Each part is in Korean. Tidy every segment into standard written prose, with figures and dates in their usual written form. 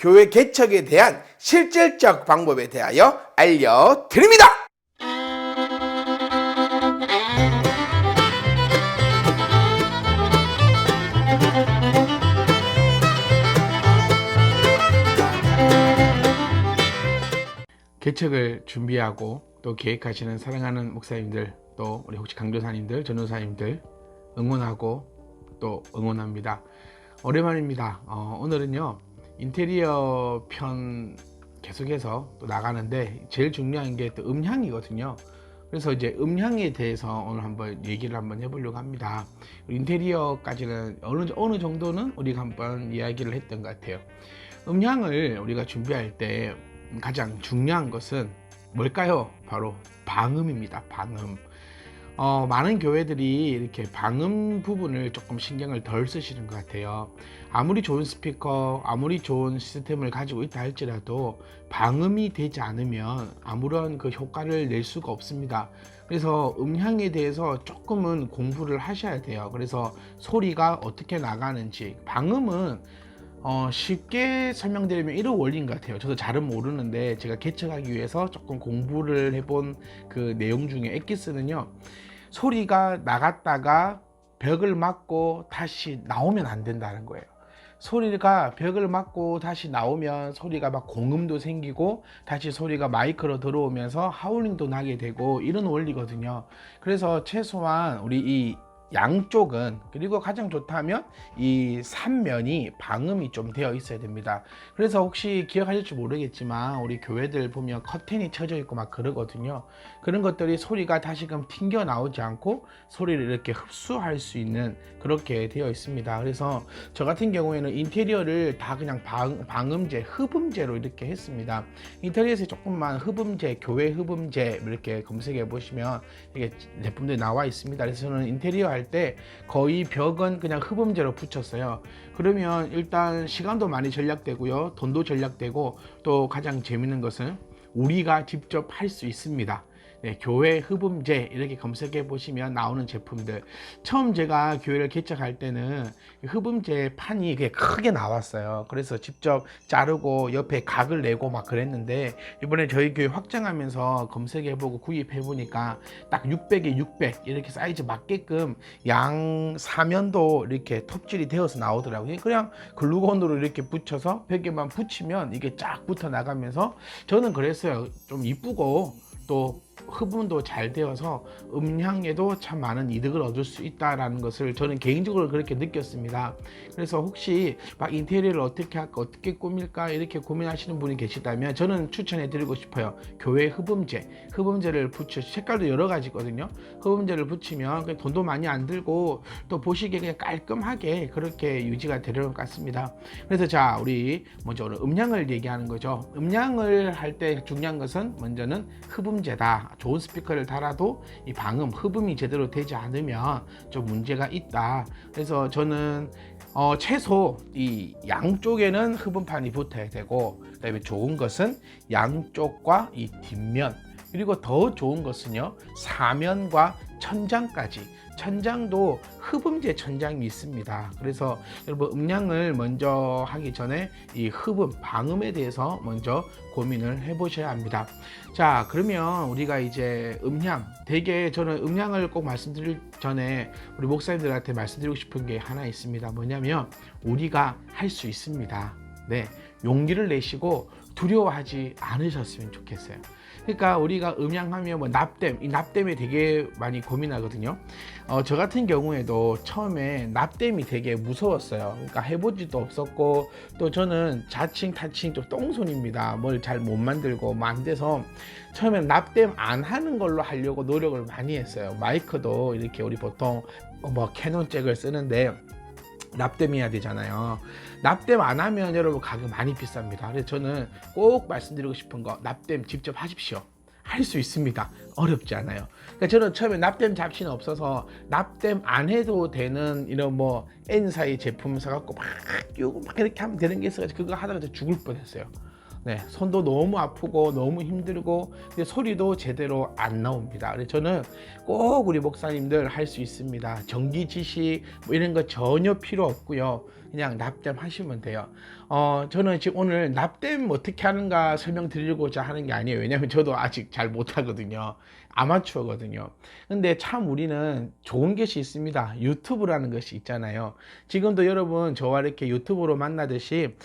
교회 개척에 대한 실질적 방법에 대하여 알려드립니다. 개척을 준비하고 또 계획하시는 사랑하는 목사님들, 또 우리 혹시 강도사님들, 전도사님들 응원하고 또 응원합니다. 오랜만입니다. 오늘은요 인테리어 편 계속해서 또 나가는데 제일 중요한 게 또 음향이거든요. 그래서 이제 음향에 대해서 오늘 한번 얘기를 한번 해보려고 합니다. 인테리어까지는 어느 정도는 우리가 한번 이야기를 했던 것 같아요. 음향을 우리가 준비할 때 가장 중요한 것은 뭘까요? 바로 방음입니다. 방음. 많은 교회들이 이렇게 방음 부분을 조금 신경을 덜 쓰시는 것 같아요. 아무리 좋은 스피커, 아무리 좋은 시스템을 가지고 있다 할지라도 방음이 되지 않으면 아무런 그 효과를 낼 수가 없습니다. 그래서 음향에 대해서 조금은 공부를 하셔야 돼요. 그래서 소리가 어떻게 나가는지, 방음은 쉽게 설명드리면 이런 원리인 것 같아요. 저도 잘은 모르는데 제가 개척하기 위해서 조금 공부를 해본 그 내용 중에 엑기스는요, 소리가 나갔다가 벽을 맞고 다시 나오면 안 된다는 거예요. 소리가 벽을 맞고 다시 나오면 소리가 막 공음도 생기고 다시 소리가 마이크로 들어오면서 하울링도 나게 되고 이런 원리거든요. 그래서 최소한 우리 이 양쪽은, 그리고 가장 좋다면 이 3면이 방음이 좀 되어 있어야 됩니다. 그래서 혹시 기억하실지 모르겠지만 우리 교회들 보면 커튼이 쳐져 있고 막 그러거든요. 그런 것들이 소리가 다시금 튕겨 나오지 않고 소리를 이렇게 흡수할 수 있는 그렇게 되어 있습니다. 그래서 저 같은 경우에는 인테리어를 다 그냥 방음제, 흡음제로 이렇게 했습니다. 인테리어에서 조금만 흡음제, 교회 흡음제 이렇게 검색해 보시면 이게 제품들이 나와 있습니다. 그래서 저는 인테리어 할 때 거의 벽은 그냥 흡음제로 붙였어요. 그러면 일단 시간도 많이 절약되고요, 돈도 절약되고, 또 가장 재밌는 것은 우리가 직접 할 수 있습니다. 네, 교회 흡음제 이렇게 검색해 보시면 나오는 제품들. 처음 제가 교회를 개척할 때는 흡음제 판이 크게 나왔어요. 그래서 직접 자르고 옆에 각을 내고 막 그랬는데, 이번에 저희 교회 확장하면서 검색해 보고 구입해 보니까 딱 600에 600 이렇게 사이즈 맞게끔 양 사면도 이렇게 톱질이 되어서 나오더라고요. 그냥 글루건으로 이렇게 붙여서 벽에만 붙이면 이게 쫙 붙어 나가면서, 저는 그랬어요. 좀 이쁘고 또 흡음도 잘 되어서 음향에도 참 많은 이득을 얻을 수 있다는 것을 저는 개인적으로 그렇게 느꼈습니다. 그래서 혹시 막 인테리어를 어떻게 할까, 어떻게 꾸밀까 이렇게 고민하시는 분이 계시다면 저는 추천해 드리고 싶어요. 교회 흡음제를 붙여, 색깔도 여러 가지거든요. 흡음제를 붙이면 그냥 돈도 많이 안 들고 또 보시기에 그냥 깔끔하게 그렇게 유지가 되는 것 같습니다. 그래서 자, 우리 먼저 음량을 얘기하는 거죠. 음량을 할 때 중요한 것은 먼저는 흡음제다. 좋은 스피커를 달아도 이 방음, 흡음이 제대로 되지 않으면 좀 문제가 있다. 그래서 저는 최소 이 양쪽에는 흡음판이 붙어야 되고, 그다음에 좋은 것은 양쪽과 이 뒷면, 그리고 더 좋은 것은요, 사면과 천장까지. 천장도 흡음제 천장이 있습니다. 그래서 여러분 음량을 먼저 하기 전에 이 흡음, 방음에 대해서 먼저 고민을 해 보셔야 합니다. 자, 그러면 우리가 이제 음량, 되게 저는 음량을 꼭 말씀드릴 전에 우리 목사님들한테 말씀드리고 싶은 게 하나 있습니다. 뭐냐면 우리가 할 수 있습니다. 네, 용기를 내시고 두려워하지 않으셨으면 좋겠어요. 그러니까 우리가 음향하면 뭐 납땜, 이 납땜에 되게 많이 고민하거든요. 저 같은 경우에도 처음에 납땜이 되게 무서웠어요. 그러니까 해보지도 없었고, 또 저는 자칭 타칭 좀 똥손입니다. 뭘 잘 못 만들고 뭐 안 돼서 처음에 납땜 안 하는 걸로 하려고 노력을 많이 했어요. 마이크도 이렇게 우리 보통 뭐 캐논 잭을 쓰는데 납땜해야 되잖아요. 납땜 안 하면 여러분 가격 많이 비쌉니다. 그래서 저는 꼭 말씀드리고 싶은 거, 납땜 직접 하십시오. 할 수 있습니다. 어렵지 않아요. 그러니까 저는 처음에 납땜 잡지는 없어서 납땜 안 해도 되는 이런 뭐 N사의 제품 사갖고 막 끼우고 막 이렇게 하면 되는 게 있어가지고 그거 하다가 죽을 뻔했어요. 네, 손도 너무 아프고 너무 힘들고, 근데 소리도 제대로 안 나옵니다. 그래서 저는 꼭 우리 목사님들 할 수 있습니다. 전기 지시 뭐 이런 거 전혀 필요 없고요. 그냥 납땜 하시면 돼요. 저는 지금 오늘 납땜 어떻게 하는가 설명드리고자 하는 게 아니에요. 왜냐면 저도 아직 잘 못하거든요. 아마추어거든요. 근데 참 우리는 좋은 것이 있습니다. 유튜브라는 것이 있잖아요. 지금도 여러분 저와 이렇게 유튜브로 만나듯이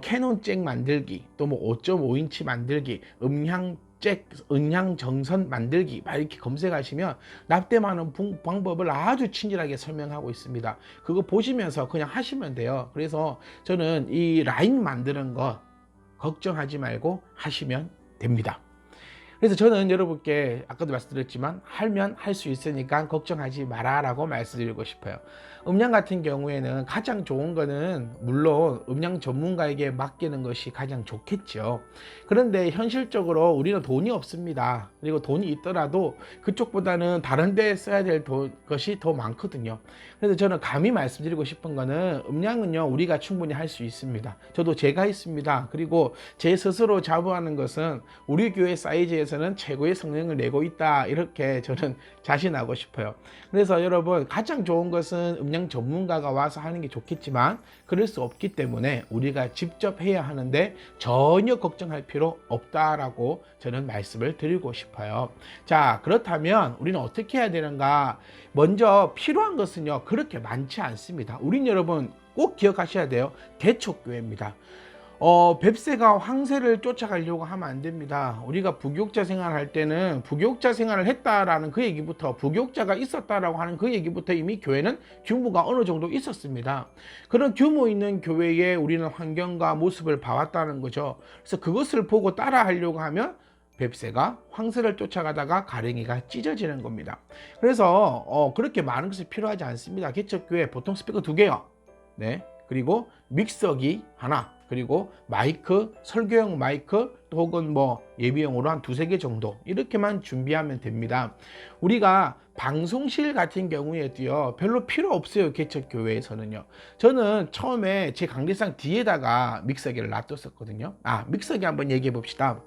캐논 잭 만들기, 또 뭐 5.5인치 만들기, 음향 정선 만들기 막 이렇게 검색하시면 납땜하는 방법을 아주 친절하게 설명하고 있습니다. 그거 보시면서 그냥 하시면 돼요. 그래서 저는 이 라인 만드는 거 걱정하지 말고 하시면 됩니다. 그래서 저는 여러분께 아까도 말씀드렸지만 하면 할 수 있으니까 걱정하지 마라 라고 말씀드리고 싶어요. 음량 같은 경우에는 가장 좋은 거는 물론 음량 전문가에게 맡기는 것이 가장 좋겠죠. 그런데 현실적으로 우리는 돈이 없습니다. 그리고 돈이 있더라도 그쪽보다는 다른 데 써야 될 것이 더 많거든요. 그래서 저는 감히 말씀드리고 싶은 거는 음량은요 우리가 충분히 할 수 있습니다. 저도 제가 있습니다. 그리고 제 스스로 자부하는 것은 우리 교회 사이즈에서는 최고의 성능을 내고 있다, 이렇게 저는 자신하고 싶어요. 그래서 여러분 가장 좋은 것은 음량 전문가가 와서 하는 게 좋겠지만 그럴 수 없기 때문에 우리가 직접 해야 하는데 전혀 걱정할 필요 없다라고 저는 말씀을 드리고 싶어요. 자, 그렇다면 우리는 어떻게 해야 되는가? 먼저 필요한 것은요 그렇게 많지 않습니다. 우린 여러분 꼭 기억하셔야 돼요. 개척교회입니다. 뱁새가 황새를 쫓아가려고 하면 안 됩니다. 우리가 부교육자 생활할 때는 부교육자 생활을 했다라는 그 얘기부터, 부교육자가 있었다라고 하는 그 얘기부터 이미 교회는 규모가 어느 정도 있었습니다. 그런 규모 있는 교회에 우리는 환경과 모습을 봐왔다는 거죠. 그래서 그것을 보고 따라 하려고 하면 뱁새가 황새를 쫓아가다가 가랭이가 찢어지는 겁니다. 그래서 그렇게 많은 것이 필요하지 않습니다. 개척교회 보통 스피커 2개요. 네. 그리고 믹서기 하나, 그리고 마이크, 설교용 마이크, 또 혹은 뭐 예비용으로 한 2-3개 정도 이렇게만 준비하면 됩니다. 우리가 방송실 같은 경우에도요 별로 필요 없어요. 개척교회에서는요. 저는 처음에 제 강대상 뒤에다가 믹서기를 놔뒀었거든요. 믹서기 한번 얘기해 봅시다.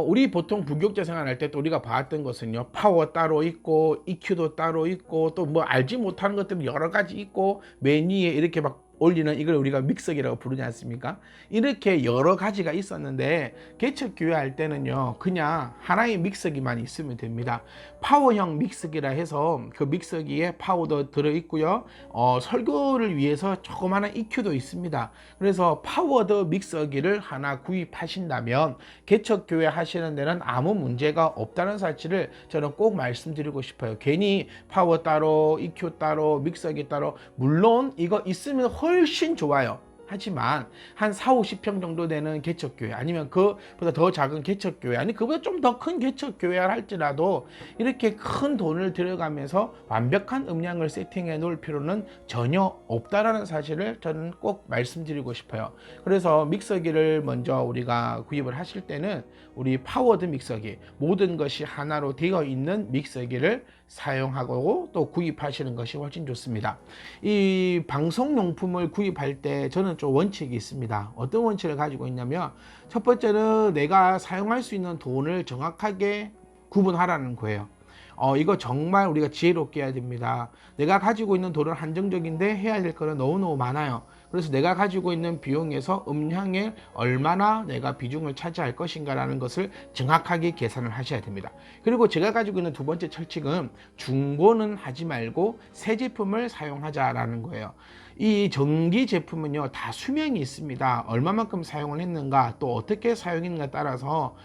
우리 보통 부교육자 생활할 때 또 우리가 봤던 것은요, 파워 따로 있고 EQ도 따로 있고 또 뭐 알지 못하는 것들이 여러 가지 있고 메뉴에 이렇게 막 올리는 이걸 우리가 믹서기라고 부르지 않습니까? 이렇게 여러 가지가 있었는데 개척교회 할 때는요 그냥 하나의 믹서기만 있으면 됩니다. 파워형 믹서기라 해서 그 믹서기에 파워도 들어있고요, 설교를 위해서 조그마한 EQ도 있습니다. 그래서 파워드 믹서기를 하나 구입하신다면 개척교회 하시는 데는 아무 문제가 없다는 사실을 저는 꼭 말씀드리고 싶어요. 괜히 파워 따로 EQ 따로 믹서기 따로, 물론 이거 있으면 훨씬 좋아요. 하지만 한 40-50평 정도 되는 개척교회, 아니면 그보다 더 작은 개척교회, 아니 그보다 좀 더 큰 개척교회를 할지라도 이렇게 큰 돈을 들여가면서 완벽한 음량을 세팅해 놓을 필요는 전혀 없다라는 사실을 저는 꼭 말씀드리고 싶어요. 그래서 믹서기를 먼저 우리가 구입을 하실 때는 우리 파워드 믹서기, 모든 것이 하나로 되어 있는 믹서기를 사용하고 또 구입하시는 것이 훨씬 좋습니다. 이 방송용품을 구입할 때 저는 좀 원칙이 있습니다. 어떤 원칙을 가지고 있냐면, 첫 번째는 내가 사용할 수 있는 돈을 정확하게 구분하라는 거예요. 이거 정말 우리가 지혜롭게 해야 됩니다. 내가 가지고 있는 돈은 한정적인데 해야 될 거는 너무너무 많아요. 그래서 내가 가지고 있는 비용에서 음향에 얼마나 내가 비중을 차지할 것인가 라는 것을 정확하게 계산을 하셔야 됩니다. 그리고 제가 가지고 있는 두 번째 철칙은 중고는 하지 말고 새 제품을 사용하자라는 거예요. 이 전기 제품은요 다 수명이 있습니다. 얼마만큼 사용을 했는가, 또 어떻게 사용했는가 따라서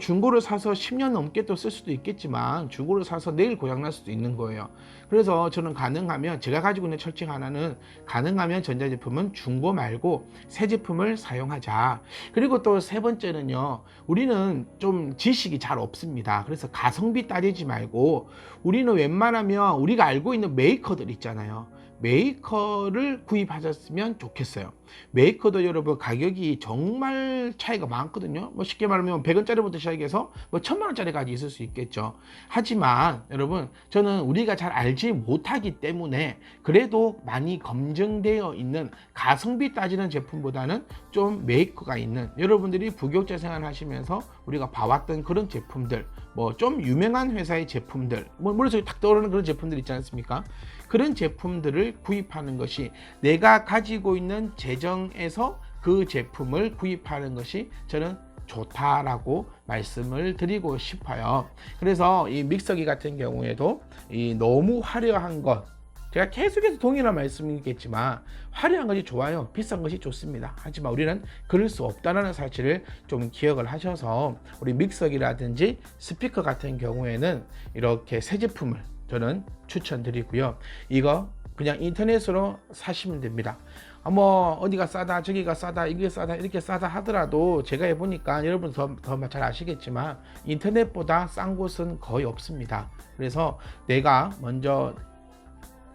중고를 사서 10년 넘게 또 쓸 수도 있겠지만 중고를 사서 내일 고장날 수도 있는 거예요. 그래서 저는 가능하면, 제가 가지고 있는 철칙 하나는, 가능하면 전자제품은 중고 말고 새 제품을 사용하자. 그리고 또 세 번째는요, 우리는 좀 지식이 잘 없습니다. 그래서 가성비 따지지 말고 우리는 웬만하면 우리가 알고 있는 메이커들 있잖아요. 메이커를 구입하셨으면 좋겠어요. 메이커도 여러분 가격이 정말 차이가 많거든요. 뭐 쉽게 말하면 100원짜리부터 시작해서 뭐 1000만원짜리까지 있을 수 있겠죠. 하지만 여러분 저는 우리가 잘 알지 못하기 때문에 그래도 많이 검증되어 있는 가성비 따지는 제품보다는 좀 메이커가 있는, 여러분들이 부교육자 생활 하시면서 우리가 봐왔던 그런 제품들, 뭐 좀 유명한 회사의 제품들, 뭐 머릿속에 탁 떠오르는 그런 제품들 있지 않습니까? 그런 제품들을 구입하는 것이, 내가 가지고 있는 재정에서 그 제품을 구입하는 것이 저는 좋다라고 말씀을 드리고 싶어요. 그래서 이 믹서기 같은 경우에도 이 너무 화려한 것, 제가 계속해서 동일한 말씀이겠지만 화려한 것이 좋아요. 비싼 것이 좋습니다. 하지만 우리는 그럴 수 없다는 사실을 좀 기억을 하셔서 우리 믹서기라든지 스피커 같은 경우에는 이렇게 새 제품을 저는 추천드리고요. 이거 그냥 인터넷으로 사시면 됩니다. 뭐 어디가 싸다 저기가 싸다 이게 싸다 이렇게 싸다 하더라도 제가 해보니까 여러분 더 잘 아시겠지만 인터넷보다 싼 곳은 거의 없습니다. 그래서 내가 먼저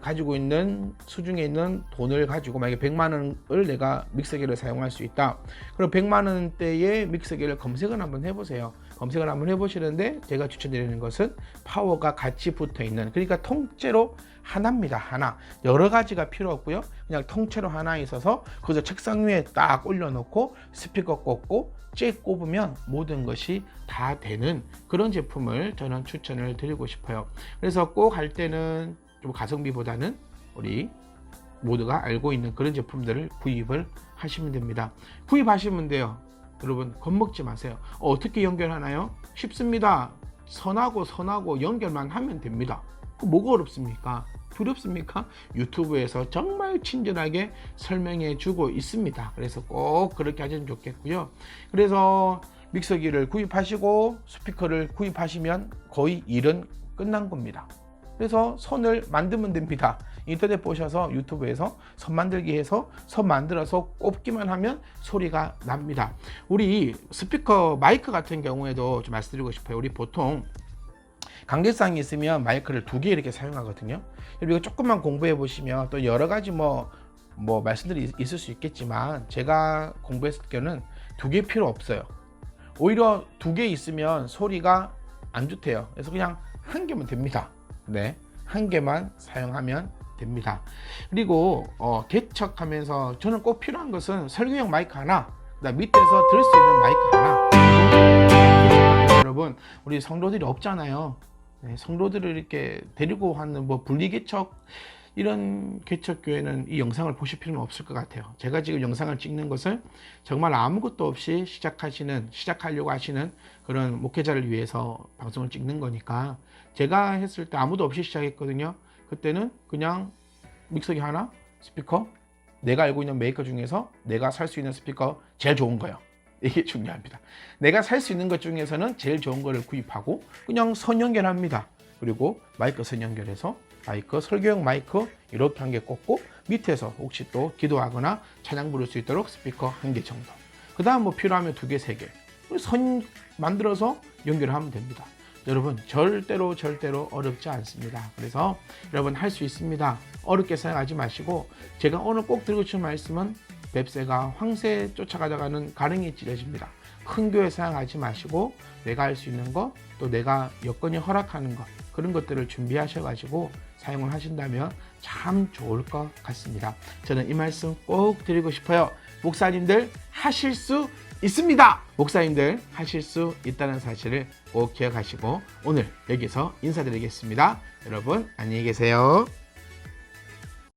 가지고 있는 수중에 있는 돈을 가지고 만약에 100만원을 내가 믹서기를 사용할 수 있다. 그럼 100만원대의 믹서기를 검색을 한번 해보세요. 검색을 한번 해보시는데 제가 추천드리는 것은 파워가 같이 붙어 있는, 그러니까 통째로 하나입니다. 하나. 여러 가지가 필요 없고요. 그냥 통째로 하나 있어서 그래서 책상 위에 딱 올려놓고 스피커 꽂고 잭 꼽으면 모든 것이 다 되는 그런 제품을 저는 추천을 드리고 싶어요. 그래서 꼭 할 때는 좀 가성비보다는 우리 모두가 알고 있는 그런 제품들을 구입을 하시면 됩니다. 구입하시면 돼요. 여러분 겁먹지 마세요. 어떻게 연결하나요? 쉽습니다. 선하고 연결만 하면 됩니다. 뭐가 어렵습니까? 두렵습니까? 유튜브에서 정말 친절하게 설명해 주고 있습니다. 그래서 꼭 그렇게 하시면 좋겠고요. 그래서 믹서기를 구입하시고 스피커를 구입하시면 거의 일은 끝난 겁니다. 그래서 선을 만들면 됩니다. 인터넷 보셔서 유튜브에서 선 만들기 해서 선 만들어서 꼽기만 하면 소리가 납니다. 우리 스피커 마이크 같은 경우에도 좀 말씀드리고 싶어요. 우리 보통 강제성이 있으면 마이크를 2개 이렇게 사용하거든요. 그리고 조금만 공부해 보시면 또 여러 가지 뭐 말씀들이 있을 수 있겠지만 제가 공부했을 때는 2개 필요 없어요. 오히려 2개 있으면 소리가 안 좋대요. 그래서 그냥 1개면 됩니다. 네, 1개만 사용하면 됩니다. 그리고 개척하면서 저는 꼭 필요한 것은 설교용 마이크 하나, 그다음 밑에서 들을 수 있는 마이크 하나. 여러분 우리 성도들이 없잖아요. 네, 성도들을 이렇게 데리고 하는 뭐 분리개척, 이런 개척교회는 이 영상을 보실 필요는 없을 것 같아요. 제가 지금 영상을 찍는 것은 정말 아무것도 없이 시작하려고 하시는 그런 목회자를 위해서 방송을 찍는 거니까, 제가 했을 때 아무도 없이 시작했거든요. 그때는 그냥 믹서기 하나, 스피커, 내가 알고 있는 메이커 중에서 내가 살 수 있는 스피커 제일 좋은 거예요. 이게 중요합니다. 내가 살 수 있는 것 중에서는 제일 좋은 거를 구입하고 그냥 선 연결합니다. 그리고 마이크 선 연결해서 마이크, 설교용 마이크 이렇게 1개 꽂고 밑에서 혹시 또 기도하거나 찬양 부를 수 있도록 스피커 1개 정도. 그 다음 뭐 필요하면 2개, 3개. 선 만들어서 연결하면 됩니다. 여러분 절대로 어렵지 않습니다. 그래서 여러분 할 수 있습니다. 어렵게 생각하지 마시고, 제가 오늘 꼭 드리고 싶은 말씀은 뱁새가 황새 쫓아가다가는 가랭이 찌려집니다. 큰 교회 생각하지 마시고 내가 할 수 있는 것, 또 내가 여건이 허락하는 것, 그런 것들을 준비하셔가지고 사용을 하신다면 참 좋을 것 같습니다. 저는 이 말씀 꼭 드리고 싶어요. 목사님들 하실 수 있습니다. 목사님들 하실 수 있다는 사실을 꼭 기억하시고 오늘 여기서 인사드리겠습니다. 여러분 안녕히 계세요.